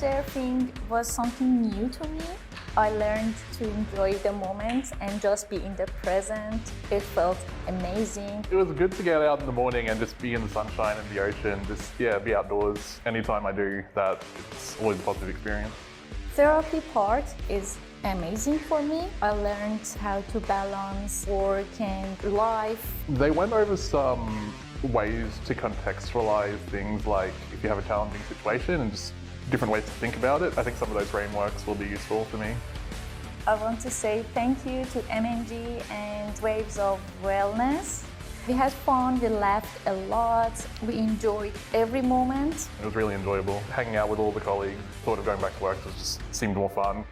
surfing was something new to me. I learned to enjoy the moment and just be in the present. It felt amazing. It was good to get out in the morning and just be in the sunshine and the ocean, be outdoors. Anytime I do that, it's always a positive experience. Therapy part is amazing for me. I learned how to balance work and life. They went over some ways to contextualize things, like if you have a challenging situation and just different ways to think about it. I think some of those frameworks will be useful for me. I want to say thank you to MNG and Waves of Wellness. We had fun, we laughed a lot, we enjoyed every moment. It was really enjoyable. Hanging out with all the colleagues, thought of going back to work, just seemed more fun.